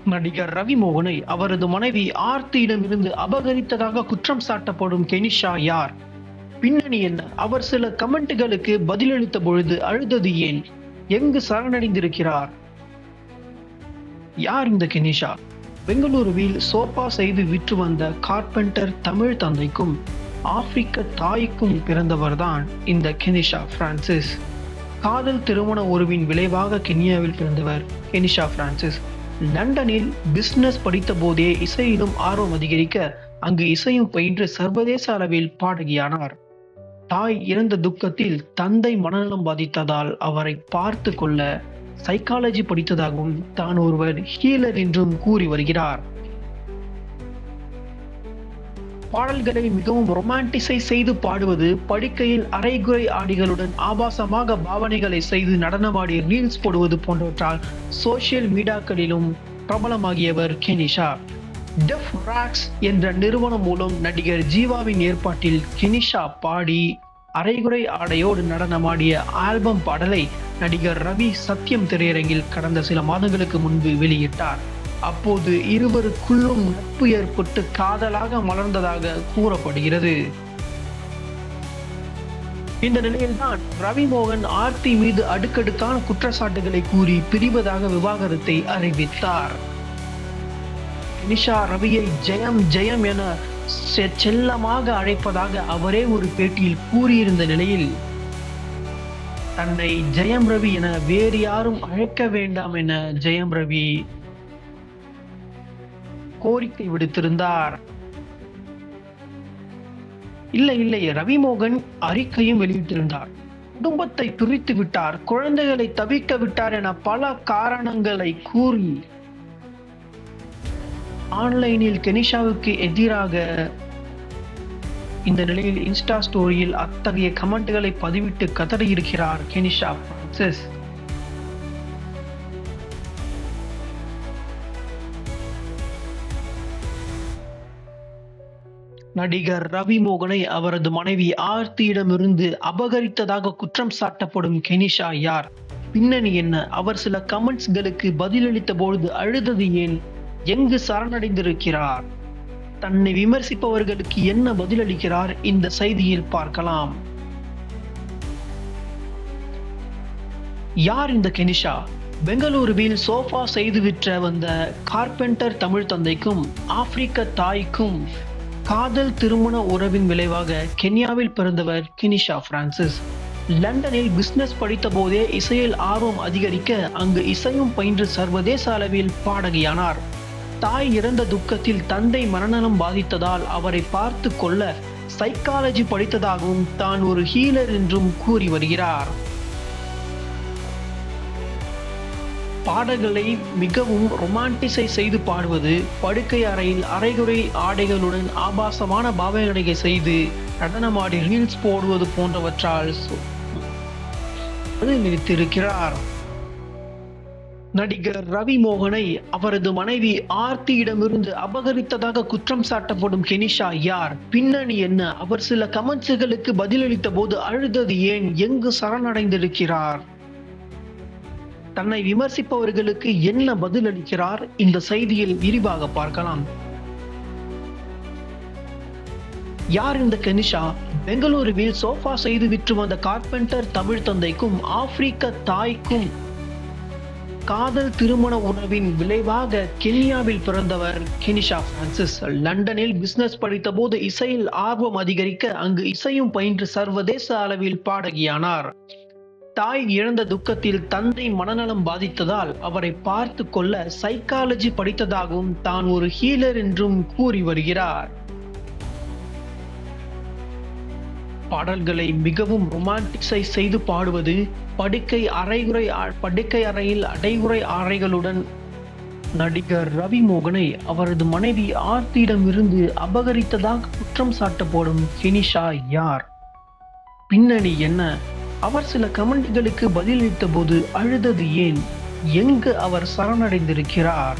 நடிகர் ரவி மோகனை அவரது மனைவி ஆர்த்தியிடமிருந்து அபகரித்ததாக குற்றம் சாட்டப்படும் கெனிஷா யார்? பின்னணி என்ன? அவர் சில கமெண்ட்டுகளுக்கு பதிலளித்த பொழுது அழுதது ஏன்? எங்கு சரணடைந்திருக்கிறார்? யார் இந்த கெனிஷா? பெங்களூருவில் சோபா செய்து விற்று வந்த கார்பெண்டர் தமிழ் தந்தைக்கும் ஆப்பிரிக்க தாய்க்கும் பிறந்தவர்தான் இந்த கெனிஷா பிரான்சிஸ். காதல் திருமண உறவின் விளைவாக கென்யாவில் பிறந்தவர் கெனிஷா பிரான்சிஸ். லண்டனில் பிசினஸ் படித்த போதே இசையிலும் ஆர்வம் அதிகரிக்க அங்கு இசையும் பயின்று சர்வதேச அளவில் பாடகியானார். தாய் இறந்த துக்கத்தில் தந்தை மனநலம் பாதித்ததால் அவரை பார்த்து கொள்ள சைக்காலஜி படித்ததாகவும் தான் ஒருவர் ஹீலர் என்றும் கூறி வருகிறார். பாடல்களை மிகவும் ரொமான்டிசை செய்து பாடுவது, படுக்கையில் அரைகுறை ஆடிகளுடன் ஆபாசமாக பாவனைகளை செய்து நடனமாடி ரீல்ஸ் போடுவது போன்றவற்றால் சோசியல் மீடியாக்களிலும் பிரபலமாகியவர் கெனிஷா. டெஃப் ராக்ஸ் என்ற நிறுவனம் மூலம் நடிகர் ஜீவாவின் ஏற்பாட்டில் கெனிஷா பாடி அரைகுறை ஆடையோடு நடனமாடிய ஆல்பம் பாடலை நடிகர் ரவி சத்யம் திரையரங்கில் கடந்த சில மாதங்களுக்கு முன்பு வெளியிட்டார். அப்போது இருவருக்குள்ளும் நட்பு ஏற்பட்டு காதலாக மலர்ந்ததாக கூறப்படுகிறது. இந்த நிலையில்தான் ரவி மோகன் ஆர்த்தி மீது அடுக்கடுக்கான குற்றச்சாட்டுகளை கூறி பிரிவதாக விவாகரத்தை அறிவித்தார். நிஷா ரவியை ஜெயம் ஜெயம் என செல்லமாக அழைப்பதாக அவரே ஒரு பேட்டியில் கூறியிருந்த நிலையில் தன்னை ஜெயம் ரவி என வேறு யாரும் அழைக்க வேண்டாம் என ஜெயம் ரவி கோரிக்கை விடுத்திருந்தார். இல்லை ரவி மோகன் அறிக்கையும் வெளியிட்டிருந்தார். குடும்பத்தை பிரித்து விட்டார், குழந்தைகளை தவிக்க விட்டார் என பல காரணங்களை கூறி ஆன்லைனில் கெனிஷாவுக்கு எதிராக இந்த நிலையில் இன்ஸ்டா ஸ்டோரியில் அத்தகைய கமெண்ட்களை பதிவிட்டு கதறியிருக்கிறார் கெனிஷா பிரான்சிஸ். நடிகர் ரவி மோகனை அவரது மனைவி ஆர்த்தியிடமிருந்து அபகரித்ததாக குற்றம் சாட்டப்படும் கெனிஷா யார்? பின்னணி என்ன? அவர் சில கமெண்ட்ஸ்களுக்கு பதிலளித்த பொழுது அழுதது ஏன்? எங்கு சரணடைந்திருக்கிறார்? தன்னை விமர்சிப்பவர்களுக்கு என்ன பதிலளிக்கிறார்? இந்த செய்தியில் பார்க்கலாம். யார் இந்த கெனிஷா? பெங்களூருவில் சோஃபா செய்து விற்ற வந்த கார்பெண்டர் தமிழ் தந்தைக்கும் ஆப்பிரிக்க தாய்க்கும் காதல் திருமண உறவின் விளைவாக கென்யாவில் பிறந்தவர் கெனிஷா பிரான்சிஸ். லண்டனில் பிசினஸ் படித்த போதே இசையில் ஆர்வம் அதிகரிக்க அங்கு இசையும் பயின்று சர்வதேச அளவில் பாடகியானார். தாய் இறந்த துக்கத்தில் தந்தை மனநலம் பாதித்ததால் அவரை பார்த்து கொள்ள சைக்காலஜி படித்ததாகவும் தான் ஒரு ஹீலர் என்றும் கூறி வருகிறார். பாடல்களை மிகவும் ரொமான்டிசை செய்து பாடுவது, படுக்கை அறையில் அரைகுறை ஆடைகளுடன் ஆபாசமான பாவனைகளை செய்து நடனமாடி ரீல்ஸ் போடுவது போன்றவற்றால் நிறுத்தியிருக்கிறார். நடிகர் ரவி மோகனை அவரது மனைவி ஆர்த்தியிடமிருந்து அபகரித்ததாக குற்றம் சாட்டப்படும் கெனிஷா யார்? பின்னணி என்ன? அவர் சில கமெண்ட்ஸ்களுக்கு பதிலளித்த போது அழுதது ஏன்? எங்கு சரணடைந்திருக்கிறார்? தன்னை விமர்சிப்பவர்களுக்கு என்ன பதிலளிக்கிறார்? இந்த செய்தியில் விரிவாக பார்க்கலாம். யார் இந்த கெனிஷா? பெங்களூருவில் சோஃபா செய்து விற்று வந்த கார்பெண்டர் தமிழ் தந்தைக்கும் ஆப்பிரிக்க தாய்க்கும் காதல் திருமண உறவின் விளைவாக கென்யாவில் பிறந்தவர் கெனிஷா பிரான்சிஸ். லண்டனில் பிசினஸ் படித்த போது இசையில் ஆர்வம் அதிகரிக்க அங்கு இசையும் பயின்று சர்வதேச அளவில் பாடகியானார். தாய் இழந்த துக்கத்தில் தந்தை மனநலம் பாதித்ததால் அவரை பார்த்து கொள்ள சைக்காலஜி படித்ததாகவும் தான் ஒரு ஹீலர் என்றும் கூறி வருகிறார். பாடல்களை மிகவும் ரொமான்டிசை செய்து பாடுவது, படுக்கை அறையில் அடைகுறை ஆடைகளுடன் நடிகர் ரவி மோகனை அவரது மனைவி ஆர்த்தியிடமிருந்து அபகரித்ததாக குற்றம் சாட்டப்படும் கெனிஷா யார்? பின்னணி என்ன? அவர் சில கமெண்ட்களுக்கு பதிலளித்த போது அழுதது ஏன்? எங்கு அவர் சரணடைந்திருக்கிறார்?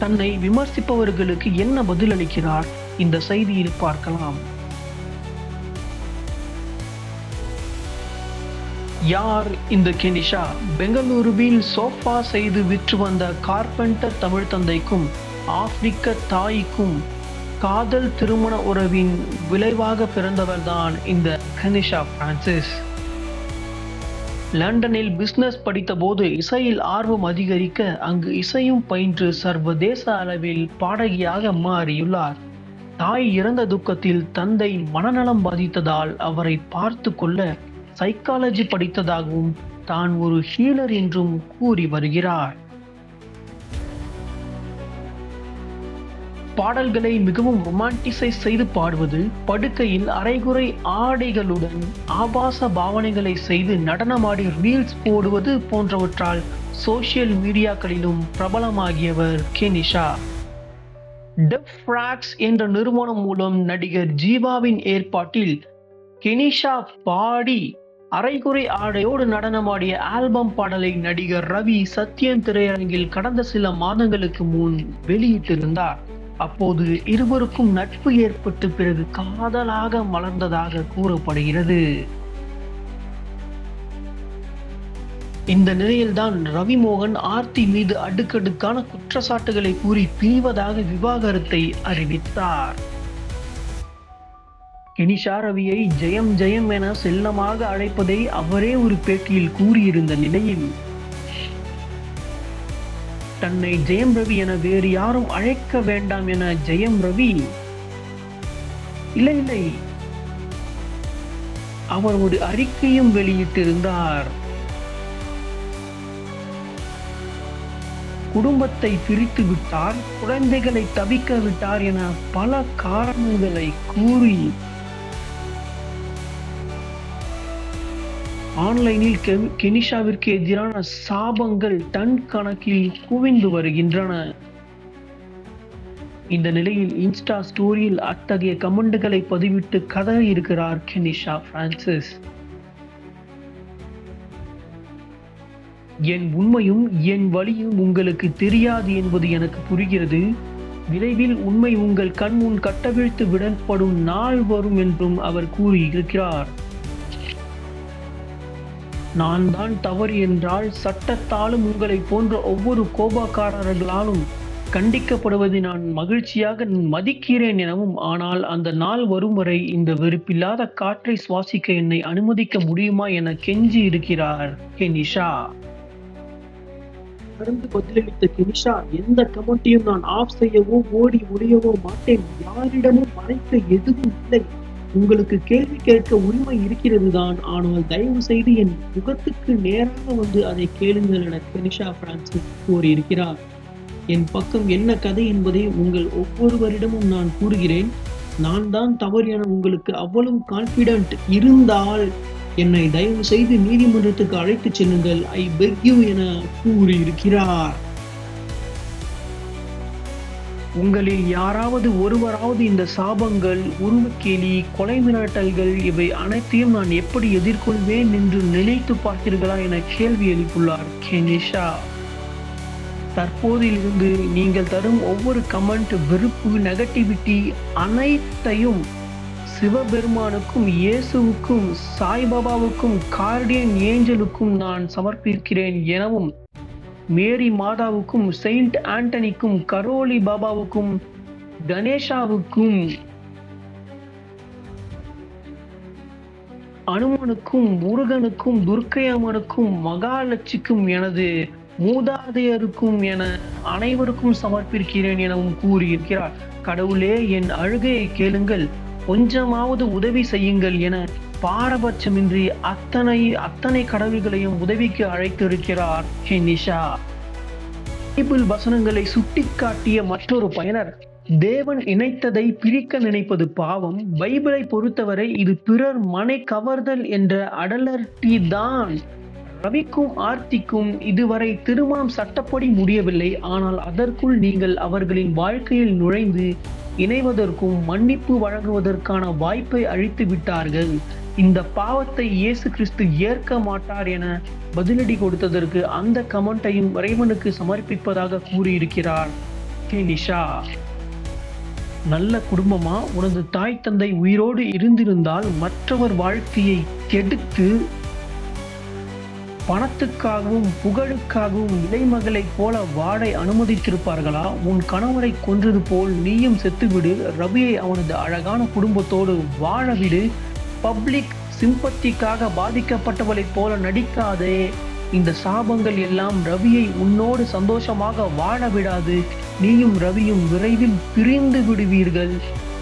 தன்னை விமர்சிப்பவர்களுக்கு என்ன பதிலளிக்கிறார்? இந்த செய்தியில் பார்க்கலாம். யார் இந்த கெனிஷா? பெங்களூருவில் சோஃபா செய்து விற்று வந்த கார்பெண்டர் தமிழ் தந்தைக்கும் ஆப்பிரிக்க தாய்க்கும் காதல் திருமண உறவின் விளைவாக பிறந்தவர்தான் இந்த கெனிஷா பிரான்சிஸ். லண்டனில் பிசினஸ் படித்தபோது இசையில் ஆர்வம் அதிகரிக்க அங்கு இசையும் பயின்று சர்வதேச அளவில் பாடகியாக மாறியுள்ளார். தாய் இறந்த துக்கத்தில் தந்தை மனநலம் பாதித்ததால் அவரை பார்த்து கொள்ள சைக்காலஜி படித்ததாகவும் தான் ஒரு ஹீலர் என்றும் கூறி வருகிறார். பாடல்களை மிகவும் ரொமான்டிசைஸ் செய்து பாடுவது, படுக்கையில் அரைகுறை ஆடைகளுடன் ஆபாச பாவனைகளை செய்து நடனமாடி ரீல்ஸ் போடுவது போன்றவற்றால் சோசியல் மீடியாக்களிலும் பிரபலமாகியவர் கெனிஷா. டெஃப் ஃப்ராக்ஸ் என்ற நிறுவனம் மூலம் நடிகர் ஜீவாவின் ஏற்பாட்டில் கெனிஷா பாடி அரைகுறை ஆடையோடு நடனமாடிய ஆல்பம் பாடலை நடிகர் ரவி சத்யன் திரையரங்கில் கடந்த சில மாதங்களுக்கு முன் வெளியிட்டிருந்தார். அப்போது இருவருக்கும் நட்பு ஏற்பட்டு பிறகு காதலாக மலர்ந்ததாக கூறப்படுகிறது. இந்த நிலையில்தான் ரவி மோகன் ஆர்த்தி மீது அடுக்கடுக்கான குற்றச்சாட்டுகளை கூறி பிரிவதாக விவாகரத்தை அறிவித்தார். கெனிஷா ரவியை ஜெயம் ஜெயம் என செல்லமாக அழைப்பதை அவரே ஒரு பேட்டியில் கூறியிருந்த நிலையில் தன்னை ஜெயம் ரவி என வேறு யாரும் அழைக்க வேண்டாம் என ஜெயம் ரவி இல்லை அவர் ஒரு அறிக்கையும் வெளியிட்டிருந்தார். குடும்பத்தை பிரித்து விட்டார், குழந்தைகளை தவிக்க விட்டார் என பல காரணங்களை கூறி ஆன்லைனில் கெனிஷாவிற்கு எதிரான சாபங்கள் டன் கணக்கில் குவிந்து வருகின்றன. இந்த நிலையில் இன்ஸ்டா ஸ்டோரியில் அத்தகைய கமெண்ட்களை பதிவிட்டு கதறி இருக்கிறார் கெனிஷா பிரான்சிஸ். என் உண்மையும் என் வலியும் உங்களுக்கு தெரியாது என்பது எனக்கு புரிகிறது. விரைவில் உண்மை உங்கள் கண் முன் கட்டவிழ்த்து விடப்படும் நாள் வரும் என்றும் அவர் கூறியிருக்கிறார். நான் தான் தவறு என்றால் சட்டத்தாலும் உங்களை போன்ற ஒவ்வொரு கோபக்காரர்களாலும் கண்டிக்கப்படுவதை நான் மகிழ்ச்சியாக மதிக்கிறேன் எனவும், ஆனால் அந்த நாள் வரும் வரை இந்த வெறுப்பில்லாத காற்றை சுவாசிக்க என்னை அனுமதிக்க முடியுமா என கெஞ்சி இருக்கிறார் கெனிஷா. தொடர்ந்து பதிலளித்த கெனிஷா, எந்த கமெண்ட்டையும் நான் ஆஃப் செய்யவோ ஓடி ஒளியவோ மாட்டேன். யாரிடமும் மறைக்க எதுவும் இல்லை. உங்களுக்கு கேள்வி கேட்க உரிமை இருக்கிறது தான், ஆனால் தயவு செய்து என் முகத்துக்கு நேராக வந்து அதை கேளுங்கள் என கெனிஷா பிரான்சிஸ் கூறியிருக்கிறார். என் பக்கம் என்ன கதை என்பதை உங்கள் ஒவ்வொருவரிடமும் நான் கூறுகிறேன். நான் தான் தவறு என உங்களுக்கு அவ்வளவு கான்பிடென்ட் இருந்தால் என்னை தயவு செய்து நீதிமன்றத்துக்கு அழைத்து செல்லுங்கள், ஐ பெக் யூ என கூறியிருக்கிறார். உங்களில் யாராவது ஒருவராவது இந்த சாபங்கள், உருவக்கேலி, கொலை மிரட்டல்கள் இவை அனைத்தையும் நான் எப்படி எதிர்கொள்வேன் என்று நினைத்து பார்த்தீர்களா என கேள்வி எழுப்பியுள்ளார் கெனிஷா. தற்போதிலிருந்து நீங்கள் தரும் ஒவ்வொரு கமெண்ட், வெறுப்பு, நெகட்டிவிட்டி அனைத்தையும் சிவபெருமானுக்கும், இயேசுவுக்கும், சாய்பாபாவுக்கும், கார்டியன் ஏஞ்சலுக்கும் நான் சமர்ப்பிக்கிறேன் எனவும், மேரி மாதாவுக்கும், செயின்ட் ஆண்டனிக்கும், கரோலி பாபாவுக்கும், கணேஷாவுக்கும், அனுமனுக்கும், முருகனுக்கும், துர்க்கை அம்மனுக்கும், மகாலட்சிக்கும், எனது மூதாதையருக்கும் என அனைவருக்கும் சமர்ப்பிக்கிறேன் எனவும் கூறியிருக்கிறார். கடவுளே, என் அழுகையை கேளுங்கள், கொஞ்சமாவது உதவி செய்யுங்கள் என பாரபட்சமின்றி அத்தனை கடவுள்களையும் உதவிக்கு அழைத்திருக்கிறார் கெனிஷா. பைபிள் வசனங்களை சுட்டிக்காட்டிய மற்றொரு பயனர், தேவன் இணைத்ததை பிரிக்க நினைப்பது பாவம். பைபிளை பொறுத்தவரை இது பிறர் மனை கவர்தல் என்ற அடலர்டி தான். ரவிக்கும் ஆர்த்திக்கும் இதுவரை திருமணம் சட்டப்படி முடியவில்லை. ஆனால் அதற்குள் நீங்கள் அவர்களின் வாழ்க்கையில் நுழைந்து இணைவதற்கும் மன்னிப்பு வழங்குவதற்கான வாய்ப்பை அழித்து விட்டார்கள். இந்த பாவத்தை இயேசு கிறிஸ்து ஏற்க மாட்டார் என பதிலடி கொடுத்ததற்கு அந்த கமெண்டையும் இறைவனுக்கு சமர்ப்பிப்பதாக கூறியிருக்கிறார் கெனிஷா. நல்ல குடும்பமா? உனது தாய் தந்தை உயிரோடு இருந்திருந்தால் மற்றவர் வாழ்க்கையை கெடுத்து பணத்துக்காகவும் புகழுக்காகவும் இளைமகளைப் போல வாழ அனுமதித்திருப்பார்களா? உன் கணவரை கொன்றது போல் நீயும் செத்துவிடு. ரவியை அவனது அழகான குடும்பத்தோடு வாழவிடு. பப்ளிக் சிம்பத்திக்காக பாதிக்கப்பட்டவளைப் போல நடிக்காதே. இந்த சாபங்கள் எல்லாம் ரவியை உன்னோடு சந்தோஷமாக வாழ விடாது. நீயும் ரவியும் விரைவில் பிரிந்து விடுவீர்கள்.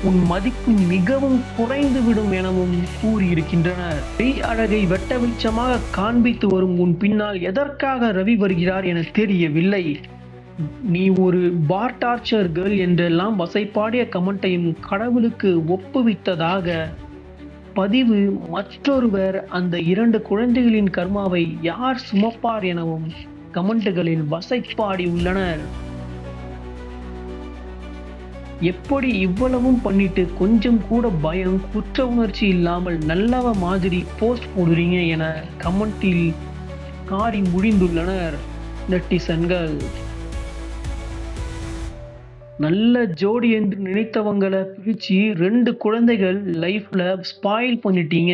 உன் மதிப்பு மிகவும் குறைந்துவிடும் எனவும் கூறியிருக்கின்றனர். மெய் அழகை வெட்ட வெளிச்சமாக காண்பித்து வரும் உன் பின்னால் எதற்காக ரவி வருகிறார் என தெரியவில்லை. நீ ஒரு பார் டார்ச்சர் கேர்ள் என்றெல்லாம் வசைப்பாடிய கமெண்ட்டையும் கடவுளுக்கு ஒப்புவித்ததாக பதிவு. மற்றொருவர் அந்த 2 குழந்தைகளின் கர்மாவை யார் சுமப்பார் எனவும் கமெண்ட்டுகளில் வசைப்பாடி உள்ளனர். எப்படி இவ்வளவும் பண்ணிட்டு கொஞ்சம் கூட பயம் குற்ற உணர்ச்சி இல்லாமல் நல்லவ மாதிரி போஸ்ட் போடுறீங்க என கமெண்டில் காரி முடிந்துள்ளனர் நெட்டிசன்கள். நல்ல ஜோடி என்று நினைத்தவங்களை பிரிச்சு 2 குழந்தைகள் லைஃப்ல ஸ்பாயில் பண்ணிட்டீங்க.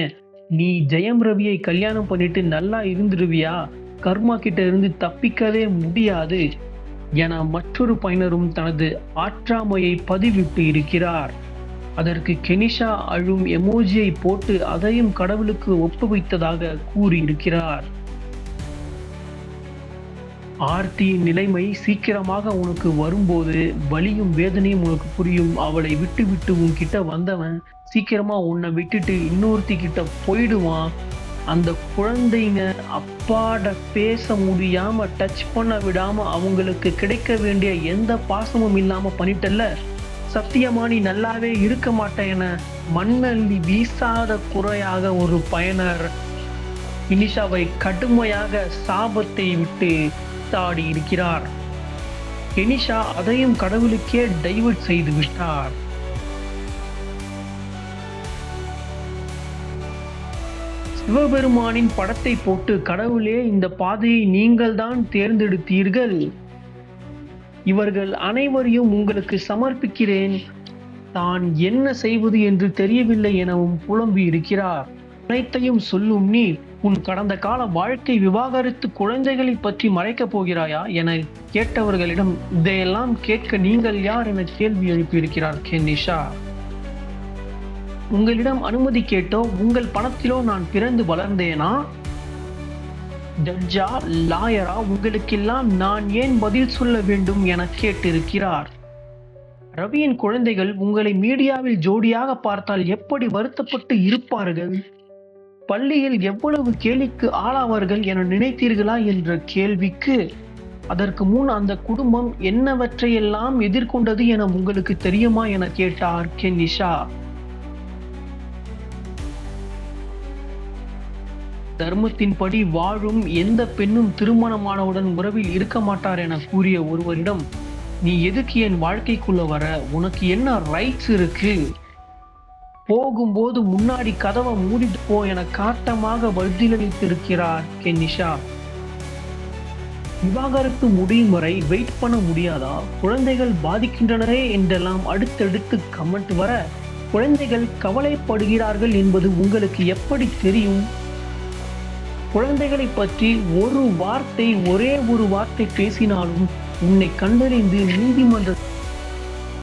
நீ ஜெயம் ரவியை கல்யாணம் பண்ணிட்டு நல்லா இருந்துருவியா? கர்மா கிட்ட இருந்து தப்பிக்கவே முடியாது என மற்றொரு பயனரும் தனது ஆற்றாமையை பதிவிட்டு இருக்கிறார். அதற்கு கெனிஷா அழும் எமோஜியை போட்டு அதையும் கடவுளுக்கு ஒப்புவித்ததாக கூறியிருக்கிறார். ஆர்த்தியின் நிலைமை சீக்கிரமாக உனக்கு வரும்போது வலியும் வேதனையும் உனக்கு புரியும். அவளை விட்டு விட்டு உன்கிட்ட வந்தவன் சீக்கிரமா உன்னை விட்டுட்டு இன்னொருத்தி கிட்ட போயிடுவான். அந்த குழந்தைங்க அப்பாட பேச முடியாம டச் பண்ண விடாம அவங்களுக்கு கிடைக்க வேண்டிய எந்த பாசமும் இல்லாம பண்ணிட்டல்ல. சத்தியமா நீ நல்லாவே இருக்க மாட்டேன் என மண்ணள்ளி வீசாத குறையாக ஒரு பயனர் இனிஷாவை கடுமையாக சாபத்தை விட்டு தாடி இருக்கிறார். கெனிஷா அதையும் கடவுளுக்கே டைவர்ட் செய்து விட்டார். சிவபெருமானின் படத்தை போட்டு கடவுளே இந்த பாதையை நீங்கள் தான் தேர்ந்தெடுத்தீர்கள். இவர்கள் அனைவரையும் உங்களுக்கு சமர்ப்பிக்கிறேன். தான் என்ன செய்வது என்று தெரியவில்லை எனவும் புலம்பி இருக்கிறார். அனைத்தையும் சொல்லும் நீ உன் கடந்த கால வாழ்க்கை விவாகரத்து குழந்தைகளை பற்றி மறைக்கப் போகிறாயா என கேட்டவர்களிடம் இதையெல்லாம் கேட்க நீங்கள் யார் என கேள்வி எழுப்பியிருக்கிறார் கெனிஷா. உங்களிடம் அனுமதி கேட்டோ உங்கள் பணத்திலோ நான் பிறந்து வளர்ந்தேனா? ஜட்ஜா லாயரா உங்களுக்கெல்லாம் நான் ஏன் பதில் சொல்ல வேண்டும் என கேட்டிருக்கிறார். ரவியின் குழந்தைகள் உங்களை மீடியாவில் ஜோடியாக பார்த்தால் எப்படி வருத்தப்பட்டு இருப்பார்கள்? பள்ளியில் எவ்வளவு கேலிக்கு ஆளாவார்கள் என நினைத்தீர்களா என்ற கேள்விக்கு அதற்கு முன் அந்த குடும்பம் என்னவற்றையெல்லாம் எதிர்கொண்டது என உங்களுக்கு தெரியுமா என கேட்டார் கெனிஷா. தர்மத்தின்படி வாழும் எந்த பெண்ணும் திருமணமானவுடன் உறவில் இருக்க மாட்டார் என கூறிய ஒருவரிடம் நீ எதுக்கு என் வாழ்க்கைக்குள்ள வர? உனக்கு என்ன ரைட்ஸ் இருக்கு? போகும்போது முன்னாடி கதவை மூடிட்டு போ என காட்டமாக பதிலளித்திருக்கிறார் கெனிஷா. விவாகரத்து முடியும் வரை வெயிட் பண்ண முடியாதா? குழந்தைகள் பாதிக்கின்றனரே என்றெல்லாம் அடுத்தடுத்து கமெண்ட் வர குழந்தைகள் கவலைப்படுகிறார்கள் என்பது உங்களுக்கு எப்படி தெரியும்? குழந்தைகளை பற்றி ஒரே ஒரு வார்த்தை பேசினாலும் உன்னை கண்டறிந்து நீதிமன்ற